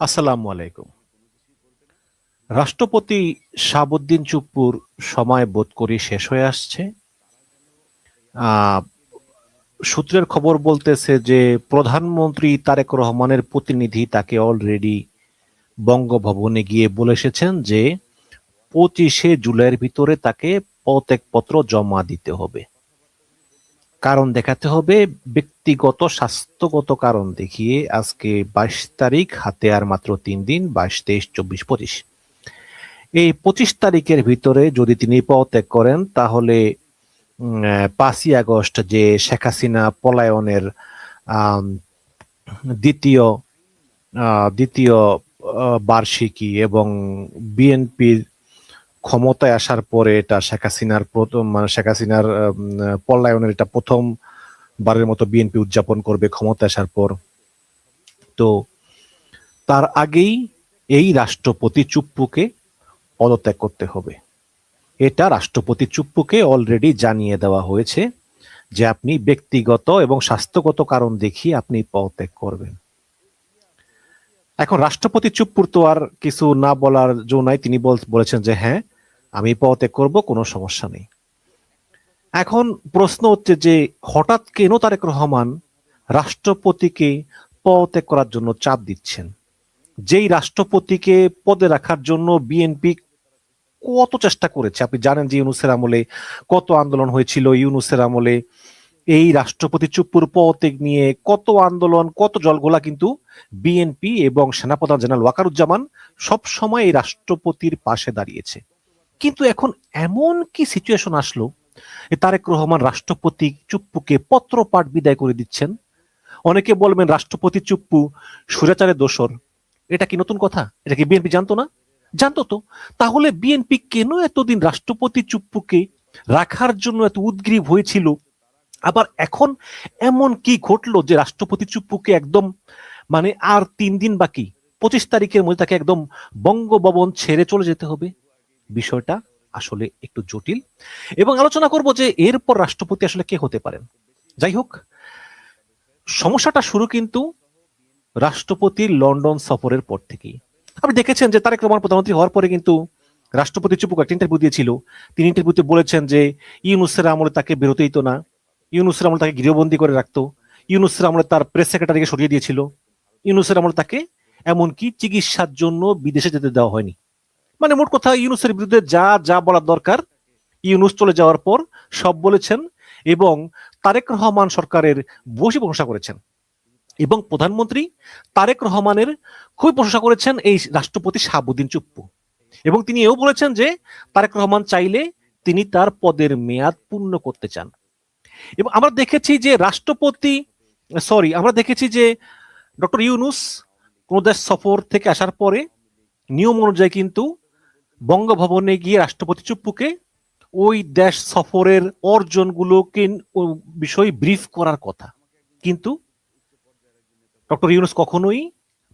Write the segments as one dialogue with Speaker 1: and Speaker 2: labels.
Speaker 1: আসসালামু আলাইকুম। রাষ্ট্রপতি শাহাবুদ্দিন চুপ্পুর সময় বোধ করি শেষ হয়ে আসছে। আহ, সূত্রের খবর বলতেছে যে প্রধানমন্ত্রী তারেক রহমানের প্রতিনিধি তাকে অলরেডি বঙ্গভবনে গিয়ে বলে এসেছেন যে 25শে জুলাইয়ের ভিতরে তাকে পদত্যাগপত্র জমা দিতে হবে। কারণ দেখাতে হবে, ব্যক্তিগত স্বাস্থ্যগত কারণ দেখিয়ে। আজকে 22 তারিখ, হাতে আর মাত্র 3 দিন, 22, 23, 24, 25। এই 25 তারিখের ভিতরে যদি তিনি পদত্যাগ করেন, তাহলে 5ই আগস্ট যে শেখ হাসিনা পলায়নের আম, দ্বিতীয় দ্বিতীয় বার্ষিকী এবং বিএনপির ক্ষমতায় আসার পরে এটা শেখ হাসিনার প্রথম, মানে শেখ হাসিনার পলায়নের এটা প্রথমবারের মতো বিএনপি উদযাপন করবে ক্ষমতায় আসার পর। তো তার আগেই এই রাষ্ট্রপতি চুপ্পুকে পদত্যাগ করতে হবে। এটা রাষ্ট্রপতি চুপ্পুকে অলরেডি জানিয়ে দেওয়া হয়েছে যে আপনি ব্যক্তিগত এবং স্বাস্থ্যগত কারণ দেখিয়ে আপনি পদত্যাগ করবেন। এখন রাষ্ট্রপতি চুপ্পুর তো আর কিছু না বলার জো নাই। তিনি বলেছেন যে হ্যাঁ, আমি পদত্যাগ করব, কোনো সমস্যা নেই। এখন প্রশ্ন হচ্ছে যে হঠাৎ কেন তারেক রহমান রাষ্ট্রপতিকে পদত্যাগ করার জন্য চাপ দিচ্ছেন? যেই রাষ্ট্রপতিকে পদে রাখার জন্য বিএনপি কত চেষ্টা করেছে। আপনি জানেন যে ইউনূসের আমলে কত আন্দোলন হয়েছিল। ইউনূসের আমলে এই রাষ্ট্রপতি চুপ্পুর পদত্যাগ নিয়ে কত আন্দোলন, কত জলঘোলা, কিন্তু বিএনপি এবং সেনাপ্রধান জেনারেল ওয়াকারুজ্জামান সব সময় এই রাষ্ট্রপতির পাশে দাঁড়িয়েছে। কিন্তু এখন এমন কি সিচুয়েশন আসলো, তারেক রহমান রাষ্ট্রপতি চুপ্পুকে পত্রপাঠ বিদায় করে দিচ্ছেন? অনেকে বলবেন রাষ্ট্রপতি চুপ্পু স্বৈরাচারের দোসর। এটা কি নতুন কথা? এটা কি বিএনপি জানতো না? জানতো তো। তাহলে বিএনপি কেন এতদিন রাষ্ট্রপতি চুপ্পুকে রাখার জন্য এত উদগ্রীব হয়েছিল? আবার এখন এমন কি ঘটলো যে রাষ্ট্রপতি চুপ্পুকে একদম, মানে আর 3 দিন বাকি, 25 তারিখের মধ্যে তাকে একদম বঙ্গভবন ছেড়ে চলে যেতে হবে? বিষয়টা আসলে একটু জটিল, এবং আলোচনা করব যে এরপর রাষ্ট্রপতি আসলে কে হতে পারেন। যাই হোক, সমস্যাটা শুরু কিন্তু রাষ্ট্রপতির লন্ডন সফরের পর থেকেই। আপনি দেখেছেন যে তারেক রহমান প্রধানমন্ত্রী হওয়ার পরে কিন্তু রাষ্ট্রপতি চুপ্পুকে একটা ইন্টারভিউ দিয়েছিল। তিনি ইন্টারভিউতে বলেছেন যে ইউনূসের আমলে তাকে বেরোতে দিত না, ইউনূসের আমলে তাকে গৃহবন্দী করে রাখতো, ইউনূসের আমলে তার প্রেস সেক্রেটারিকে সরিয়ে দিয়েছিল, ইউনূসের আমলে তাকে এমনকি চিকিৎসার জন্য বিদেশে যেতে দেওয়া হয়নি। মানে মোট কথা, ইউনূসের বিরুদ্ধে যা যা বলার দরকার ইউনূস চলে যাওয়ার পর সব বলেছেন, এবং তারেক রহমান সরকারের বসে প্রশংসা করেছেন। এবং প্রধানমন্ত্রী তারেক রহমানের খুবই প্রশংসা করেছেন এই রাষ্ট্রপতি শাহাবুদ্দিন চুপ্পু। এবং তিনি এও বলেছেন যে তারেক রহমান চাইলে তিনি তার পদের মেয়াদ পূর্ণ করতে চান। এবং আমরা দেখেছি যে আমরা দেখেছি যে ডক্টর ইউনূস কোন দেশ সফর থেকে আসার পরে নিয়ম অনুযায়ী কিন্তু বঙ্গভবনে গিয়ে রাষ্ট্রপতি চুপ্পুকে ওই দেশ সফরের অর্জনগুলোকে বিষয়ে ব্রিফ করার কথা। কিন্তু ডক্টর ইউনূস কখনোই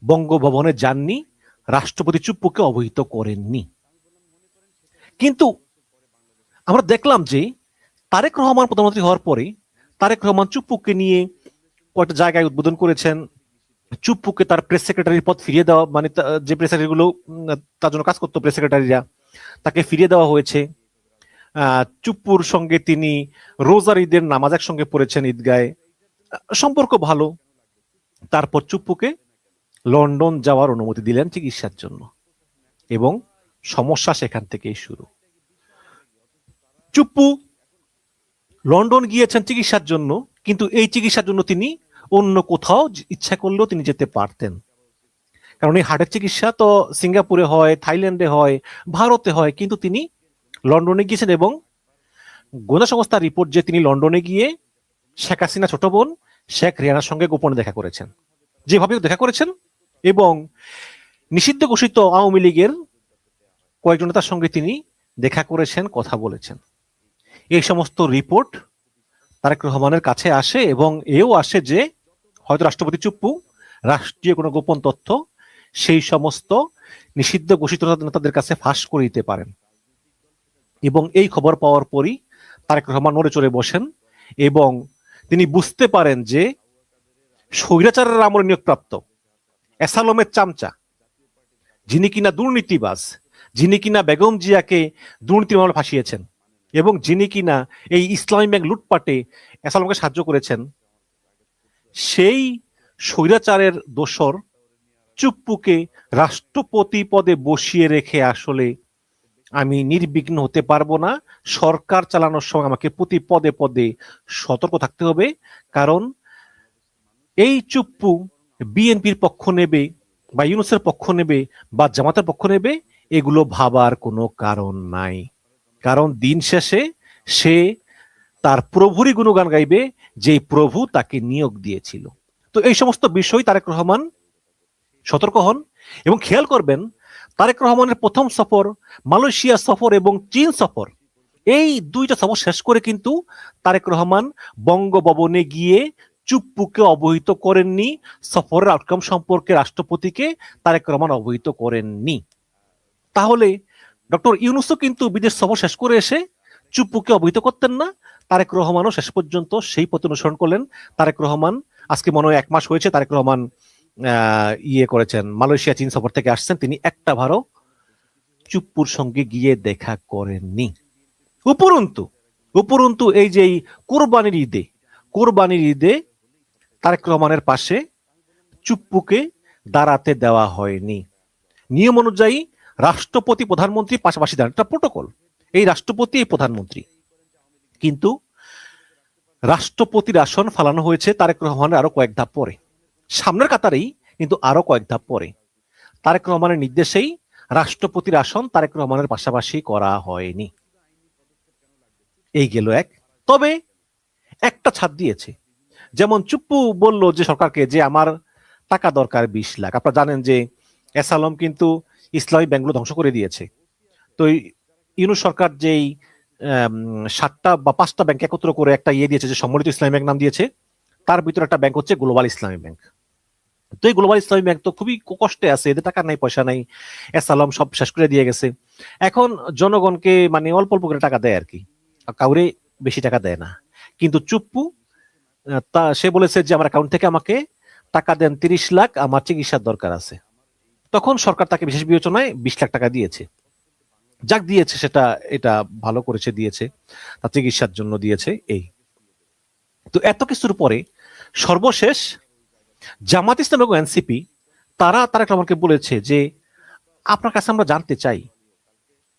Speaker 1: বঙ্গভবনে যাননি, রাষ্ট্রপতি চুপ্পুকে অবহিত করেননি। কিন্তু আমরা দেখলাম যে তারেক রহমান প্রধানমন্ত্রী হওয়ার পরে তারেক রহমান চুপ্পুকে নিয়ে কয়েকটা জায়গায় উদ্বোধন করেছেন। চুপ্পুকে তার প্রেস সেক্রেটারির পদ ফিরিয়ে দেওয়া, মানে যে প্রেস সেক্রেটারিগুলো তার জন্য কাজ করতো, প্রেস সেক্রেটারিরা, তাকে ফিরিয়ে দেওয়া হয়েছে। চুপ্পুর সঙ্গে তিনি রোজার ঈদের নামাজ একসঙ্গে পড়েছেন ঈদগায়, সম্পর্ক ভালো। তারপর চুপ্পুকে লন্ডন যাওয়ার অনুমতি দিলেন চিকিৎসার জন্য, এবং সমস্যা সেখান থেকেই শুরু। চুপ্পু লন্ডন গিয়েছেন চিকিৎসার জন্য, কিন্তু এই চিকিৎসার জন্য তিনি অন্য কোথাও ইচ্ছা করলেও তিনি যেতে পারতেন। কারণ এই হার্টের চিকিৎসা তো সিঙ্গাপুরে হয়, থাইল্যান্ডে হয়, ভারতে হয়, কিন্তু তিনি লন্ডনে গিয়েছেন। এবং গোয়েন্দা সংস্থার রিপোর্ট যে তিনি লন্ডনে গিয়ে শেখ হাসিনা ছোট বোন শেখ রেহানার সঙ্গে গোপনে দেখা করেছেন, যেভাবে দেখা করেছেন, এবং নিষিদ্ধ ঘোষিত আওয়ামী লীগের কয়েকজন নেতার সঙ্গে তিনি দেখা করেছেন, কথা বলেছেন। এই সমস্ত রিপোর্ট তারেক রহমানের কাছে আসে, এবং এও আসে যে হয়তো রাষ্ট্রপতি চুপ্পু রাষ্ট্রীয় কোনো গোপন তথ্য সেই সমস্ত নিষিদ্ধ ঘোষিত নেতাদের কাছে ফাঁস করে দিতে পারেন। এবং এই খবর পাওয়ার পরই তারেক রহমান নড়ে চড়ে বসেন, এবং তিনি বুঝতে পারেন যে স্বৈরাচারের আমলে নিয়োগপ্রাপ্ত এসালমের চামচা যিনি কিনা দুর্নীতিবাজ, যিনি কিনা বেগম জিয়াকে দুর্নীতির মামলায় ফাঁসিয়েছেন, এবং যিনি কিনা এই ইসলামী ব্যাংক লুটপাটে এসালামকে সাহায্য করেছেন, সেই স্বৈরাচারের দোসর চুপ্পুকে রাষ্ট্রপতি পদে বসিয়ে রেখে আসলে আমি নির্বিঘ্ন হতে পারবো না। সরকার চালানোর সময় আমাকে প্রতি পদে পদে সতর্ক থাকতে হবে, কারণ এই চুপ্পু বিএনপির পক্ষ নেবে বা ইউনূসের পক্ষ নেবে বা জামাতের পক্ষ নেবে, এগুলো ভাবার কোনো কারণ নাই। কারণ দিন শেষে সে তার প্রভুরই গুণগান গাইবে, যেই প্রভু তাকে নিয়োগ দিয়েছিল। তো এই সমস্ত বিষয় তারেক রহমান সতর্ক হন, এবং খেয়াল করবেন তারেক রহমানের প্রথম সফর মালয়েশিয়া সফর এবং চীন সফর, এই দুইটা সফর শেষ করে কিন্তু তারেক রহমান বঙ্গভবনে গিয়ে চুপ্পুকে অবহিত করেননি, সফরের আউটকাম সম্পর্কে রাষ্ট্রপতিকে তারেক রহমান অবহিত করেননি। তাহলে ডক্টর ইউনূসও কিন্তু বিদেশ সফর শেষ করে এসে চুপ্পুকে অবহিত করতেন না, তারেক রহমানও শেষ পর্যন্ত সেই পথ অনুসরণ করলেন। তারেক রহমান আজকে মনে হয় 1 মাস হয়েছে তারেক রহমান করেছেন, মালয়েশিয়া চীন সফর থেকে আসছেন, তিনি একটা ভারও চুপ্পুর সঙ্গে গিয়ে দেখা করেননি। উপরন্তু এই যে কোরবানির ঈদে তারেক রহমানের পাশে চুপ্পুকে দাঁড়াতে দেওয়া হয়নি। নিয়ম অনুযায়ী রাষ্ট্রপতি প্রধানমন্ত্রী পাশাপাশি দাঁড়ান, এটা প্রটোকল, এই রাষ্ট্রপতি এই প্রধানমন্ত্রী, কিন্তু রাষ্ট্রপতির আসন ফালানো হয়েছে তারেক রহমানের আরো কয়েক ধাপ পরে, সামনের কাতারেই কিন্তু আরো কয়েক ধাপ পরে। তারেক রহমানের নির্দেশেই রাষ্ট্রপতির আসন তারেক রহমানের পাশাপাশি করা হয়নি। এই গেল এক। তবে একটা ছাড় দিয়েছে, যেমন চুপ্পু বলল যে সরকারকে যে আমার টাকা দরকার 20 লাখ। আপনারা জানেন যে এসালম কিন্তু ইসলামী ব্যাংকগুলো ধ্বংস করে দিয়েছে। তো ইউনূস সরকার যেই 7টা বা 5টা ব্যাংক একত্র করে একটা দিয়েছে, যে সম্মিলিত ইসলামী ব্যাংক নাম দিয়েছে, তার ভিতরে একটা ব্যাংক হচ্ছে গ্লোবাল ইসলামী ব্যাংক। তো এই গ্লোবাল ইসলামী ব্যাংক তো খুবই কষ্টে আছে, এদের টাকা নাই, পয়সা নাই, এসালাম সব শেষ করে দিয়ে গেছে। এখন জনগণকে মানে অল্প অল্প করে টাকা দেয় আর কি, কাউরে বেশি টাকা দেয় না। কিন্তু চুপ্পু সে বলেছে যে আমার অ্যাকাউন্ট থেকে আমাকে টাকা দেন 30 লাখ, আমার চিকিৎসার দরকার আছে। তখন সরকার তাকে বিশেষ বিবেচনায় 20 লাখ টাকা দিয়েছে। যাক দিয়েছে, সেটা এটা ভালো করেছে, দিয়েছে, তার চিকিৎসার জন্য দিয়েছে। এই তো এত কিছুর পরে সর্বশেষ জামাত ইসলাম এবং এনসিপি তারা তারেক রহমানকে বলেছে যে আপনার কাছে আমরা জানতে চাই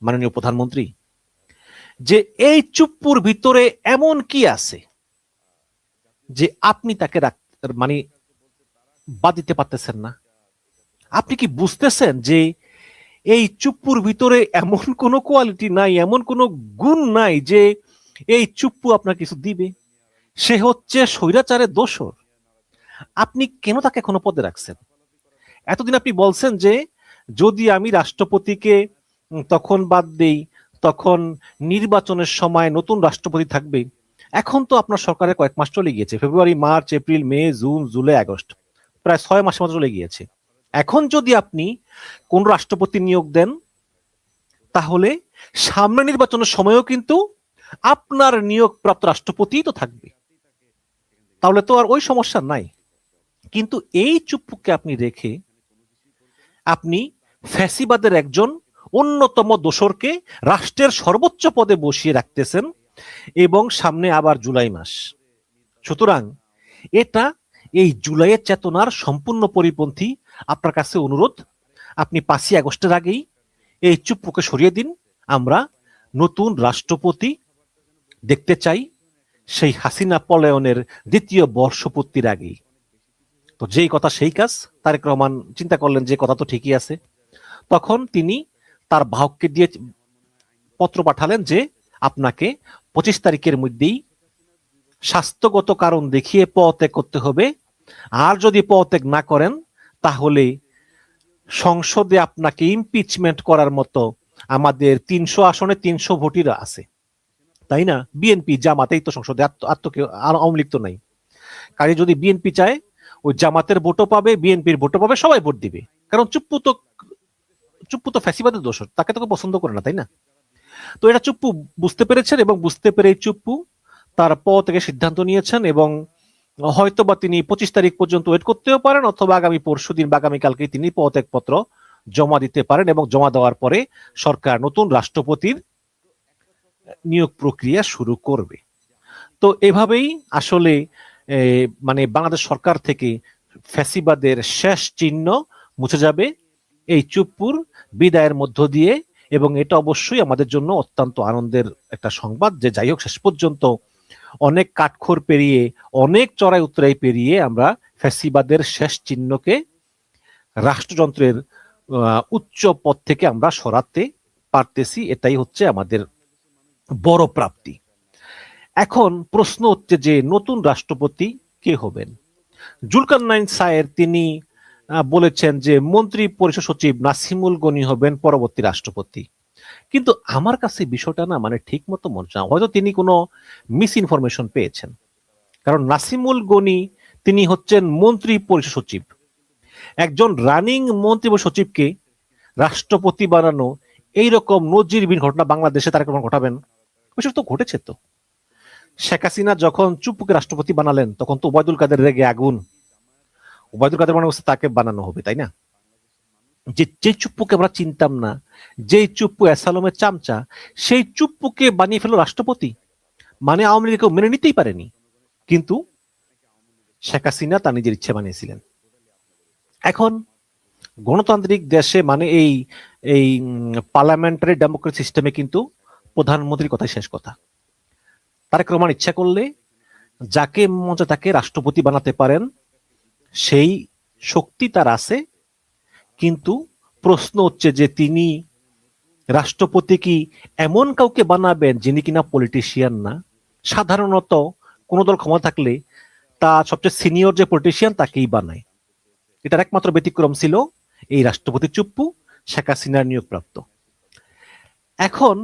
Speaker 1: মাননীয় প্রধানমন্ত্রী, যে এই চুপ্পুর ভিতরে এমন কি আছে যে আপনি তাকে মানে বাদ দিতে পারতেছেন না? আপনি কি বুঝতেছেন যে এই চুপ্পুর ভিতরে এমন কোনো কোয়ালিটি নাই, এমন কোনো গুণ নাই যে এই চুপ্পু আপনার কিছু দিবে? সে হচ্ছে স্বৈরাচারের দোসর। আপনি কেন তাকে এখনো পদে রাখছেন? এতদিন আপনি বলছেন যে যদি আমি রাষ্ট্রপতিকে তখন বাদ দেই, তখন নির্বাচনের সময় নতুন রাষ্ট্রপতি থাকবে। এখন তো আপনার সরকারের কয়েক মাস চলে গিয়েছে, ফেব্রুয়ারি, মার্চ, এপ্রিল, মে, জুন, জুলাই, আগস্ট, প্রায় 6 মাস মতো চলে গিয়েছে। এখন যদি আপনি কোন রাষ্ট্রপতি নিয়োগ দেন, তাহলে সামনে নির্বাচনের সময়ও কিন্তু আপনার নিয়োগপ্রাপ্ত রাষ্ট্রপতি তো থাকবে, তাহলে তো আর ওই সমস্যা নাই। কিন্তু এই চুপ্পুকে আপনি রেখে আপনি ফ্যাসিবাদের একজন অন্যতম দোসরকে রাষ্ট্রের সর্বোচ্চ পদে বসিয়ে রাখতেছেন, এবং সামনে আবার জুলাই মাস। সুতরাং এটা এই জুলাইয়ের চেতনার সম্পূর্ণ পরিপন্থী। আপনার কাছে অনুরোধ, আপনি 5ই আগস্টের আগেই এই চুপ্পুকে সরিয়ে দিন। আমরা নতুন রাষ্ট্রপতি দেখতে চাই, সেই হাসিনা পলায়নের 2য় বর্ষপূর্তির আগেই। তো যেই কথা সেই কাজ। তারেক রহমান চিন্তা করলেন যে কথা তো ঠিকই আছে। তখন তিনি তার বাহককে দিয়ে পত্র পাঠালেন যে আপনাকে 25 তারিখের মধ্যেই স্বাস্থ্যগত কারণ দেখিয়ে পদত্যাগ করতে হবে, আর যদি পদত্যাগ না করেন তাহলে সংসদে আপনাকে ইমপিচমেন্ট করার মতো আমাদের 300 আসনে 300 ভোটিরা আছে, তাই না? বিএনপি জামাতেই তো সংসদে, আওয়ামী লীগ তো নাই। কাজে যদি বিএনপি চায় ওই জামাতের ভোটও পাবে, বিএনপির ভোটও পাবে, সবাই ভোট দিবে। কারণ চুপ্পু তো ফ্যাসিবাদের দোষর, তাকে তো পছন্দ করে না, তাই না? তো এটা চুপ্পু বুঝতে পেরেছেন, এবং বুঝতে পেরে চুপ্পু তার থেকে সিদ্ধান্ত নিয়েছেন, এবং হয়তো বা তিনি 25 তারিখ পর্যন্ত ওয়েট করতেও পারেন, অথবা আগামী পরশুদিন বা আগামীকালকে তিনি পদত্যাগ পত্র জমা দিতে পারেন এবং জমা দেওয়ার পরে সরকার নতুন রাষ্ট্রপতির নিয়োগ প্রক্রিয়া শুরু করবে। তো এভাবেই আসলে মানে বাংলাদেশ সরকার থেকে ফ্যাসিবাদের শেষ চিহ্ন মুছে যাবে এই চুপ্পুর বিদায়ের মধ্য দিয়ে। এবং এটা অবশ্যই আমাদের জন্য অত্যন্ত আনন্দের একটা সংবাদ যে যাই হোক শেষ পর্যন্ত অনেক কাঠখড় পেরিয়ে, অনেক চড়াই উতরাই পেরিয়ে আমরা ফ্যাসিবাদের শেষ চিহ্নকে রাষ্ট্রযন্ত্রের উচ্চ পদ থেকে আমরা সরাতে পারতেছি। এটাই হচ্ছে আমাদের বড় প্রাপ্তি। এখন প্রশ্ন হচ্ছে যে নতুন রাষ্ট্রপতি কে হবেন। জুলকারনাইন সায়ের তিনি বলেছেন যে মন্ত্রী পরিষদ সচিব নাসিমুল গনি হবেন পরবর্তী রাষ্ট্রপতি। কিন্তু আমার কাছে বিষয়টা না মানে ঠিক মতো মনে হয়, হয়তো তিনি কোনো মিস ইনফরমেশন পেয়েছেন। কারণ নাসিমুল গনি তিনি হচ্ছেন মন্ত্রী পরিষদ সচিব। একজন রানিং মন্ত্রী পরিষদ সচিবকে রাষ্ট্রপতি বানানো এইরকম নজিরবিহীন ঘটনা বাংলাদেশে তারা কেমন ঘটাবেন? ওইসব তো ঘটেছে। তো শেখ হাসিনা যখন চুপ্পুকে রাষ্ট্রপতি বানালেন তখন তো ওবায়দুল কাদের রেগে আগুন। ওবায়দুল কাদের মনে হচ্ছে তাকে বানানো হবে, তাই না? যে চুপ্পুকে আমরা চিনতাম না, যেই চুপ্পু অ্যাসালমের চামচা, সেই চুপ্পুকে বানিয়ে ফেলো রাষ্ট্রপতি, মানে আওয়ামী লীগ মেনে নিতেই পারেনি। কিন্তু শেখ হাসিনা তার নিজের ইচ্ছে বানিয়েছিলেন। এখন গণতান্ত্রিক দেশে মানে এই এই পার্লামেন্টারি ডেমোক্রেসি সিস্টেমে কিন্তু প্রধানমন্ত্রীর কথাই শেষ কথা। তারেক রহমান ইচ্ছা করলে যাকে মন চায় তাকে রাষ্ট্রপতি বানাতে পারেন, সেই শক্তি তার আছে। কিন্তু প্রশ্ন হচ্ছে যে তিনি রাষ্ট্রপতি কি এমন কাউকে বানাবেন যিনি কিনা পলিটিশিয়ান না? সাধারণত কোন দল ক্ষমতা থাকলে তা সবচেয়ে সিনিয়র যে পলিটিশিয়ান তাকেই বানায়। এটার একমাত্র ব্যতিক্রম ছিল এই রাষ্ট্রপতি চুপ্পু, শেখ হাসিনার নিয়োগপ্রাপ্ত। এখন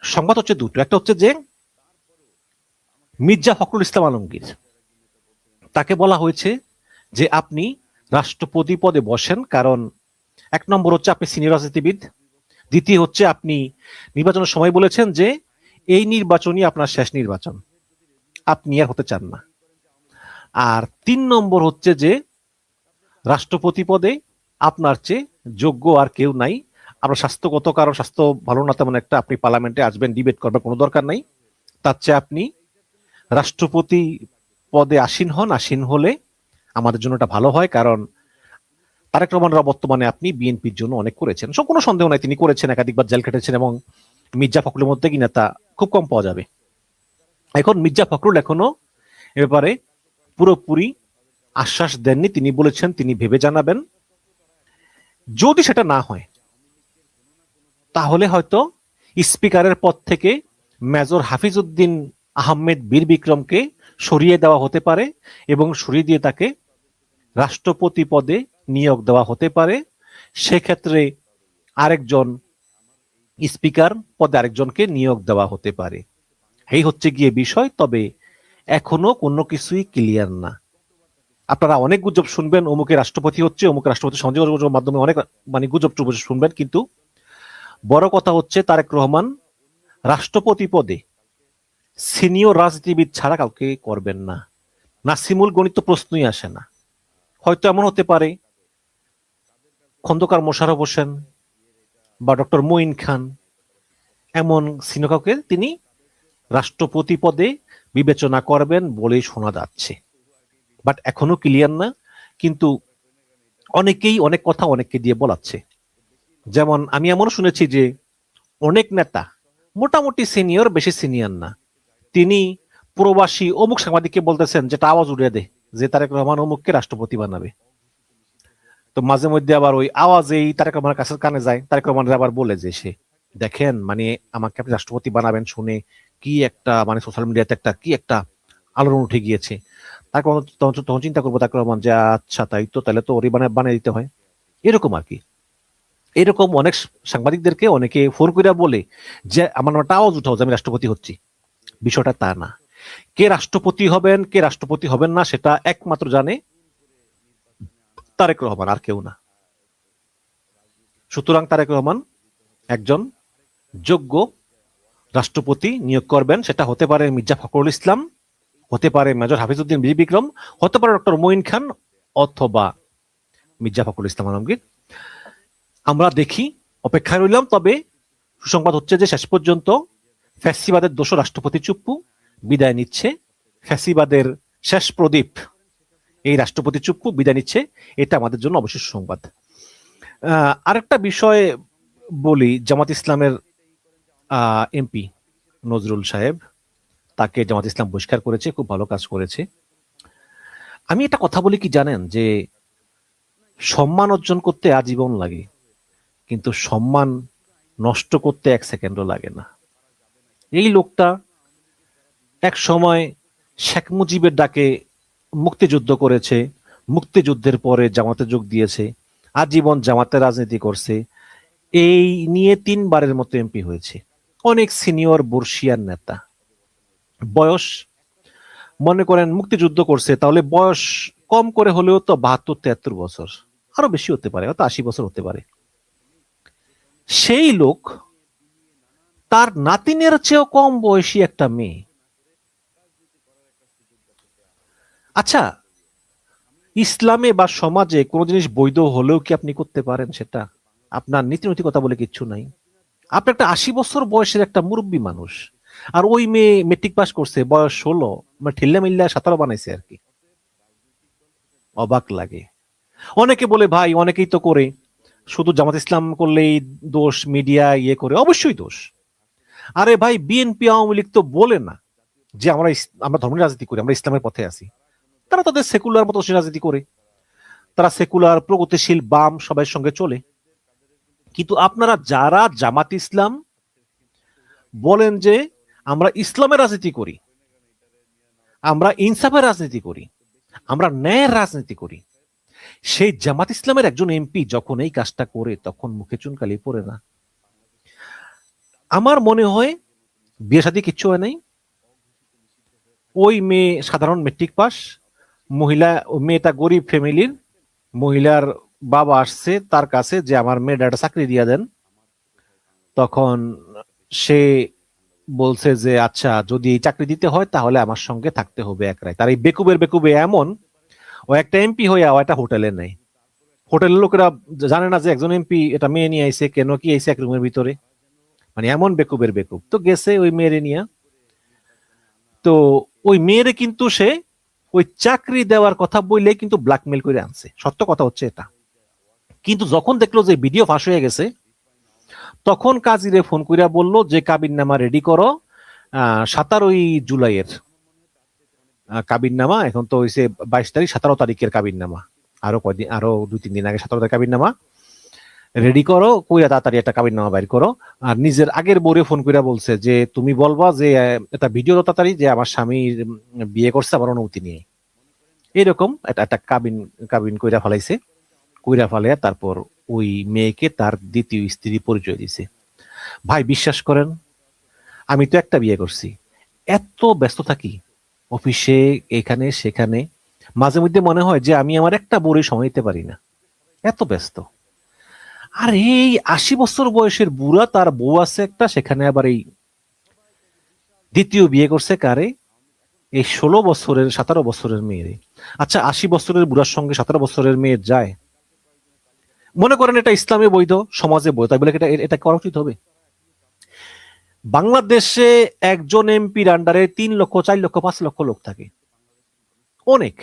Speaker 1: সংবাদ হচ্ছে দুটো। একটা হচ্ছে যে মির্জা ফখরুল ইসলাম আলমগীর, তাকে বলা হয়েছে যে আপনি রাষ্ট্রপতি পদে বসেন, কারণ এক নম্বর হচ্ছে আপনি সিনিয়র রাজনীতিবিদ, দ্বিতীয় হচ্ছে আপনি নির্বাচনের সময় বলেছেন যে এই নির্বাচনই আপনার শেষ নির্বাচন, আপনি আর হতে চান না। আর তিন নম্বর হচ্ছে যে রাষ্ট্রপতি পদে আপনার চেয়ে যোগ্য আর কেউ নাই। আপনার স্বাস্থ্যগত কারণ, স্বাস্থ্য ভালো না তেমন একটা, আপনি পার্লামেন্টে আসবেন, ডিবেট করবার কোনো দরকার নাই। তার চেয়ে আপনি রাষ্ট্রপতি পদে আসীন হন। আসীন হলে আমাদের জন্য এটা ভালো হয়, কারণ তারেক রহমানরা বর্তমানে আপনি বিএনপির জন্য অনেক করেছেন, সব কোনো সন্দেহ নাই, তিনি করেছেন, একাধিকবার জেল খেটেছেন, এবং মির্জা ফখরুলের মধ্যে কি নেতা খুব কম পাওয়া যাবে। এখন মির্জা ফখরুল এখনো এ ব্যাপারে পুরোপুরি আশ্বাস দেননি। তিনি বলেছেন তিনি ভেবে জানাবেন। যদি সেটা না হয় তাহলে হয়তো স্পিকারের পদ থেকে মেজর হাফিজউদ্দিন আহমেদ বীর বিক্রমকে সরিয়ে দেওয়া হতে পারে এবং সরিয়ে দিয়ে তাকে রাষ্ট্রপতি পদে নিয়োগ দেওয়া হতে পারে। সেক্ষেত্রে আরেকজন স্পিকার পদে আরেকজনকে নিয়োগ দেওয়া হতে পারে। এই হচ্ছে গিয়ে বিষয়। তবে এখনো কোনো কিছুই ক্লিয়ার না। আপনারা অনেক গুজব শুনবেন, অমুকে রাষ্ট্রপতি হচ্ছে, অমুক রাষ্ট্রপতি সংযোগের মাধ্যমে অনেক মানে গুজব শুনবেন, কিন্তু বড় কথা হচ্ছে তারেক রহমান রাষ্ট্রপতি পদে সিনিয়র রাজনীতিবিদ ছাড়া কাউকে করবেন না। নাসিমুল গণিত প্রশ্নই আসে না। হয়তো এমন হতে পারে খন্দকার মোশাররফ হোসেন বা ডক্টর মঈন খান, এমন সিনিয়র কাউকে তিনি রাষ্ট্রপতি পদে বিবেচনা করবেন বলেই শোনা যাচ্ছে, বাট এখনো ক্লিয়ার না। কিন্তু অনেকেই অনেক কথা অনেককে দিয়ে বলাচ্ছে। যেমন আমি এমনও শুনেছি যে অনেক নেতা মোটামুটি সিনিয়র, বেশি সিনিয়র না, তিনি প্রবাসী অমুক সাংবাদিককে বলতেছেন যেটা আওয়াজ উড়িয়ে দেয় যে তারেক রহমান অমুককে রাষ্ট্রপতি বানাবে। তো মাঝে মধ্যে আবার ওই আওয়াজেই তারেক রহমানের কাছে কানে যায়, তারেক রহমান আবার বলে যে সে দেখেন মানে আমাকে আপনি রাষ্ট্রপতি বানাবেন শুনে কি একটা মানে সোশ্যাল মিডিয়াতে একটা কি একটা আলোড়ন উঠে গিয়েছে। তারপর তখন চিন্তা করবো তারেক রহমান যে আচ্ছা তাই তো, তাহলে তো ওরই বানিয়ে দিতে হয়, এরকম আর কি। এরকম অনেক সাংবাদিকদেরকে অনেকে ফোন করে বলে যে আমার একটা আওয়াজ উঠাও যে আমি রাষ্ট্রপতি হচ্ছি। বিষয়টা তা না। কে রাষ্ট্রপতি হবেন কে রাষ্ট্রপতি হবেন না সেটা একমাত্র জানে তারেক রহমান, আর কেউ না। সুতরাং তারেক রহমান একজন যোগ্য রাষ্ট্রপতি নিয়োগ করবেন। সেটা হতে পারে মির্জা ফখরুল ইসলাম, হতে পারে মেজর হাফিজউদ্দিন বীর বিক্রম, হতে পারে ডক্টর মঈন খান, অথবা মির্জা ফখরুল ইসলাম আলমগীর। আমরা দেখি, অপেক্ষায় রইলাম। তবে সুসংবাদ হচ্ছে যে শেষ পর্যন্ত ফ্যাসিবাদের দোষর রাষ্ট্রপতি চুপ্পু বিদায় নিচ্ছে, ফ্যাসিবাদের শেষ প্রদীপ এই রাষ্ট্রপতি চুপ্পু বিদায় নিচ্ছে। এটা আমাদের জন্য অবশ্যই সুসংবাদ। আরেকটা বিষয় বলি, জামাত ইসলামের এমপি নজরুল সাহেব, তাকে জামাত ইসলাম বহিষ্কার করেছে, খুব ভালো কাজ করেছে। আমি একটা কথা বলি কি জানেন, যে সম্মান অর্জন করতে আজীবন লাগে, কিন্তু সম্মান নষ্ট করতে 1 সেকেন্ডও লাগে না। এই লোকটা এক সময় শেখ মুজিবের ডাকে মুক্তিযুদ্ধ করেছে, মুক্তিযুদ্ধের পরে জামাতে যোগ দিয়েছে, আজীবন জামাতে রাজনীতি করছে, এই নিয়ে 3বারের মতো এমপি হয়েছে। অনেক সিনিয়র বর্ষিয়ার নেতা। বয়স মনে করেন মুক্তিযুদ্ধ করছে, তাহলে বয়স কম করে হলেও তো 72-73 বছর, আরো বেশি হতে পারে, হয়তো 80 বছর হতে পারে। সেই লোক তার নাতিনের চেয়েও কম বয়সী একটা মেয়ে। আচ্ছা, ইসলামে বা সমাজে কোনো জিনিস বৈধ হলেও কি আপনি করতে পারেন সেটা? আপনার নীতি নৈতিকতা বলে কিচ্ছু নাই। আপনি একটা 80 বছর বয়সের একটা মুরব্বী মানুষ, আর ওই মেয়ে মেট্রিক পাস করছে, বয়স 16, মানে ঠেল্লা মিল্লা 17 বানাইছে আর কি। অবাক লাগে। অনেকে বলে ভাই অনেকেই তো করে, শুধু জামাত ইসলাম করলেই দোষ, মিডিয়া ইয়ে করে, অবশ্যই দোষ। আরে ভাই, বিএনপি আওয়ামী লীগ তো বলে না যে আমরা ধর্মের রাজনীতি করি, আমরা ইসলামের পথে আছি। তারা তাদের সেকুলার মতো রাজনীতি করে, তারা সেকুলার প্রগতিশীল বাম সবার সঙ্গে চলে। কিন্তু আপনারা যারা জামাত ইসলাম বলেন যে আমরা ইসলামের রাজনীতি করি, আমরা ইনসাফের রাজনীতি করি, আমরা ন্যায়ের রাজনীতি করি, সেই জামাত ইসলামের একজন এমপি যখন এই কাজটা করে, তখন মুখে চুনকালি পড়ে না? আমার মনে হয় বিয়ে শাদী কিচ্ছু হয় নাই। ওই মেয়ে সাধারণ মেট্রিক পাস মহিলা, মেয়েটা গরিব ফ্যামিলির, মহিলার বাবা আসছে তার কাছে যে আমার মেয়েটা একটা চাকরি দিয়ে দেন। তখন সে বলছে যে আচ্ছা, যদি এই চাকরি দিতে হয় তাহলে আমার সঙ্গে থাকতে হবে এক রায়। তার এই বেকুবে এমন, ও একটা এমপি হইয়া ও একটা হোটেলে নেই। হোটেলের লোকেরা জানে না যে একজন এমপি এটা মেয়ে নিয়ে আইছে, কেন কি আইছে এক রুমের ভিতরে, মানে এমন বেকুব তো গেছে ওই মেয়েরে নিয়ে। তো ওই মেয়েরে কিন্তু সে ওই চাকরি দেওয়ার কথা বললে কিন্তু ব্ল্যাকমেল করে আনছে, সত্য কথা হচ্ছে এটা। কিন্তু যখন দেখলো যে ভিডিও ফাঁস হয়ে গেছে, তখন কাজীরে ফোন কইরা বলল যে কাবিননামা রেডি করো, 17ই জুলাইয়ের কাবিননামা, এখন তো হয়েছে 22 তারিখ, 17 তারিখের কাবিননামা, আরো কয়দিন, আরো 2-3 দিন আগে 17 তারিখ কাবিননামা রেডি করো, কইরা তাড়াতাড়ি একটা কাবিননামা বাইর করো। আর নিজের আগের বউরে ফোন কইরা বলছে যে তুমি বলবা যে একটা ভিডিও তাড়াতাড়ি, যে আমার স্বামী বিয়ে করছে আমার অনুমতি নিয়ে। এরকম একটা কাবিন কাবিন কইরা ফেলাইছে। কইরা ফেলাইয়া তারপর ওই মেয়েকে তার দ্বিতীয় স্ত্রী পরিচয় দিছে। ভাই বিশ্বাস করেন, আমি তো একটা বিয়ে করছি, এত ব্যস্ত থাকি অফিসে, এখানে সেখানে, মাঝে মধ্যে মনে হয় যে আমি আমার একটা বউরে সময় দিতে পারি না, এত ব্যস্ত। আর এই 80 বছর বয়সের বুড়া, তার বউ আছে একটা, সেখানে আবার এই দ্বিতীয় বিয়ে করছে কারে? এই 16 বছরের 17 বছরের মেয়েরে। আচ্ছা, 80 বছরের বুড়ার সঙ্গে 17 বছরের মেয়ের যায়? মনে করেন এটা ইসলামে বৈধ, সমাজে বৈধ, তাই বলে এটা এটা করা উচিত হবে? বাংলাদেশে একজন এমপির আন্ডারে 3 লক্ষ, 4 লক্ষ, 5 লক্ষ লোক থাকে, অনেক।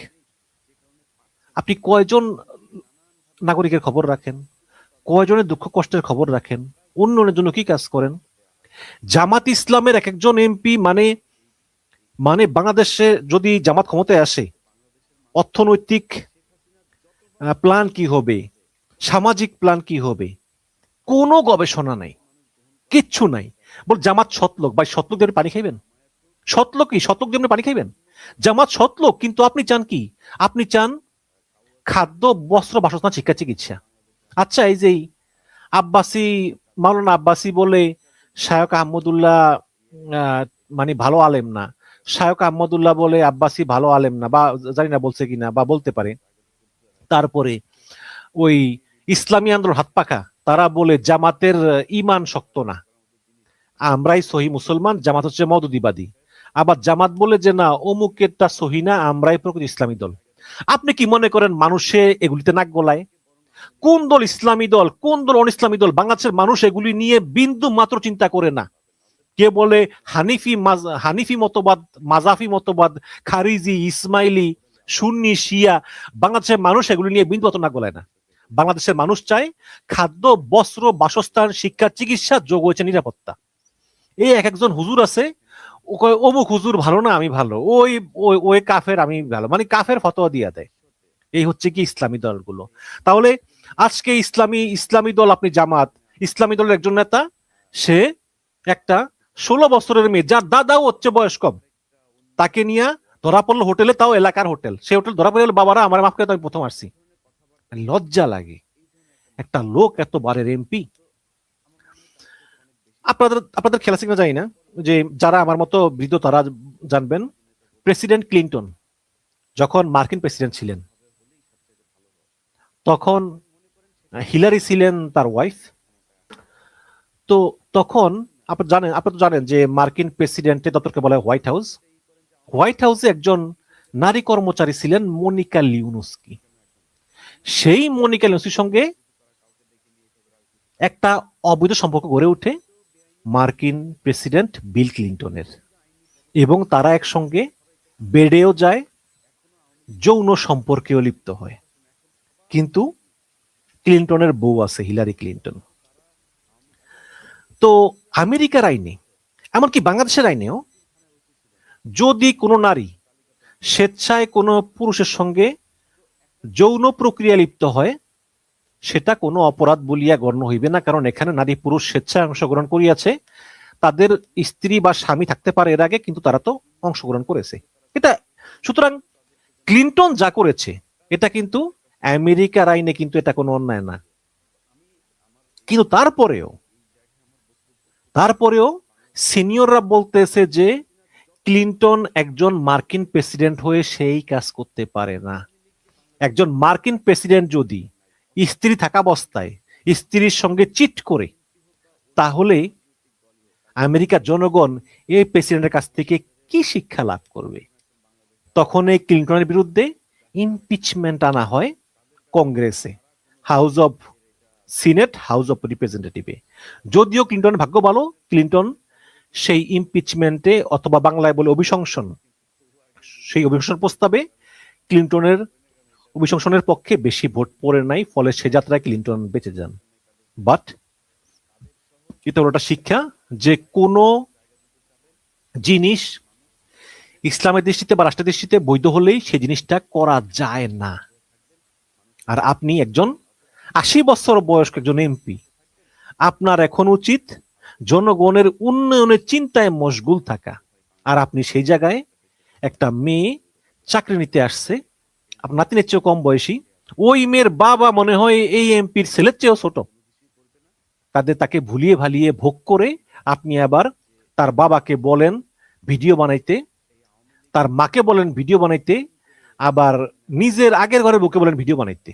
Speaker 1: আপনি কয়জন নাগরিকের খবর রাখেন? কয়জনের দুঃখ কষ্টের খবর রাখেন? উন্নয়নের জন্য কি কাজ করেন? জামাত ইসলামের এক একজন এমপি, মানে মানে বাংলাদেশে যদি জামাত ক্ষমতায় আসে, অর্থনৈতিক প্ল্যান কি হবে, সামাজিক প্ল্যান কি হবে, কোনো গবেষণা নাই, কিচ্ছু নাই। বল জামাত সৎলোক, ভাই সৎলোক দিয়ে পানি খাইবেন? সৎলোক কি? সৎলোক দিয়ে পানি খাইবেন? জামাত সৎলোক, কিন্তু আপনি চান কি? আপনি চান খাদ্য, বস্ত্র, বাসস্থান, শিক্ষা, চিকিৎসা। আচ্ছা, এই যে আব্বাসী, মাওলানা আব্বাসী বলে শায়ক আহমদুল্লাহ মানে ভালো আলেম না, শায়ক আহমদুল্লাহ বলে আব্বাসী ভালো আলেম না, বা জানি না বলছে কিনা, বা বলতে পারে। তারপরে ওই ইসলামী আন্দোলন হাত পাকা, তারা বলে জামাতের ইমান শক্ত না, আমরাই সহি মুসলমান, জামাত হচ্ছে মওদুদিবাদী। আবার জামাত বলে যে না, অমুকেরটা সহি না, আমরাই প্রকৃত ইসলামী দল। আপনি কি মনে করেন মানুষে এগুলিতে নাক গলায়? কোন দল ইসলামী দল, কোন দল অন ইসলামী দল, বাংলাদেশের মানুষ এগুলি নিয়ে বিন্দু মাত্র চিন্তা করে না। কে বলে হানিফি মতবাদ, মাজাফি মতবাদ, খারিজি, ইসমাইলি, সুন্নি, শিয়া, বাংলাদেশের মানুষ এগুলি নিয়ে বিন্দু মাত্র না গলায় না। বাংলাদেশের মানুষ চায় খাদ্য, বস্ত্র, বাসস্থান, শিক্ষা, চিকিৎসা, যোগ হয়েছে নিরাপত্তা। এই এক একজন হুজুর আছে, অমুক হুজুর ভালো না আমি ভালো, ওই ওই কাফের আমি ভালো, মানে কাফের ফতোয়া দিয়া দেয়। এই হচ্ছে কি ইসলামী দলগুলো। তাহলে আজকে ইসলামী দল, আপনি জামাত, ইসলামী দলের একজন নেতা, সে একটা 16 বছরের মেয়ে, যার দাদাও হচ্ছে বয়স কম, তাকে নিয়ে ধরা পড়লো হোটেলে, তাও এলাকার হোটেল। সে হোটেল ধরা পড়ে, বাবারা আমার মাফ করে দাও, আমি প্রথম আসছি। লজ্জা লাগে একটা লোক এত বারের এমপি। আপনাদের খেলা সিগনা যাই না, যে যারা আমার মতো বৃদ্ধ তারা জানবেন, প্রেসিডেন্ট ক্লিন্টন যখন মার্কিন প্রেসিডেন্ট ছিলেন, তখন হিলারি ছিলেন তার ওয়াইফ। তো তখন আপনি তো জানেন যে মার্কিন প্রেসিডেন্টের দপ্তরকে বলা হয় হোয়াইট হাউস। হোয়াইট হাউসে একজন নারী কর্মচারী ছিলেন মনিকা লিউনুস্কি। সেই মনিকা লিউনুস্কির সঙ্গে একটা অবৈধ সম্পর্ক গড়ে ওঠে মার্কিন প্রেসিডেন্ট বিল ক্লিন্টনের, এবং তারা একসঙ্গে বেডেও যায়, যৌন সম্পর্কেও লিপ্ত হয়। কিন্তু ক্লিন্টনের বউ আছে, হিলারি ক্লিন্টন। তো আমেরিকার আইনে, এমনকি বাংলাদেশের আইনেও, যদি কোনো নারী স্বেচ্ছায় কোনো পুরুষের সঙ্গে যৌন প্রক্রিয়া লিপ্ত হয়, সেটা কোনো অপরাধ বলিয়া গণ্য হইবে না, কারণ এখানে নারী পুরুষ স্বেচ্ছায় অংশগ্রহণ করিয়াছে। তাদের স্ত্রী বা স্বামী থাকতে পারে এর আগে, কিন্তু তারা তো অংশগ্রহণ করেছে এটা। সুতরাং ক্লিন্টন যা করেছে এটা কিন্তু আমেরিকার আইনে কিন্তু এটা কোনো অন্যায় না। কিন্তু তারপরেও সিনিয়ররা বলতেছে যে ক্লিন্টন একজন মার্কিন প্রেসিডেন্ট হয়ে সেই কাজ করতে পারে না। একজন মার্কিন প্রেসিডেন্ট যদি স্ত্রী থাকা অবস্থায় স্ত্রীর সঙ্গে চিট করে, তাহলে আমেরিকার জনগণ এই প্রেসিডেন্টের কাছ থেকে কি শিক্ষা লাভ করবে? তখন এই ক্লিন্টনের বিরুদ্ধে ইমপিচমেন্ট আনা হয় কংগ্রেসে, house of senate, house of রিপ্রেজেন্টেটিভে। যদিও ক্লিন্টন ভাগ্য ভালো, ক্লিন্টন সেই ইমপিচমেন্টে, অথবা বাংলায় বলে অভিশংসন, সেই অভিশংসন প্রস্তাবে ক্লিন্টনের অভিশংসনের পক্ষে বেশি ভোট পড়ে নাই, ফলে সে যাত্রায় ক্লিন্টন বেঁচে যান। বাট এটা হলো একটা শিক্ষা যে কোনো জিনিস ইসলামের দৃষ্টিতে বা রাষ্ট্রের দৃষ্টিতে বৈধ হলেই সেই জিনিসটা করা যায় না। আর আপনি একজন 80 বছর বয়স্ক একজন এমপি, আপনার এখন উচিত জনগণের উন্নয়নের চিন্তায় মশগুল থাকা। আর আপনি সেই জায়গায় একটা মেয়ে চাকরি নিতে আসছে, আপনার নাতিনের চেয়েও কম বয়সী, ওই মেয়ের বাবা মনে হয় এই এমপির ছেলের চেয়েও ছোট, তাকে ভুলিয়ে ভালিয়ে ভোগ করে আপনি আবার তার বাবাকে বলেন ভিডিও বানাইতে, তার মাকে বলেন ভিডিও বানাইতে, আবার নিজের আগের ঘরে বউকে বলেন ভিডিও বানাইতে।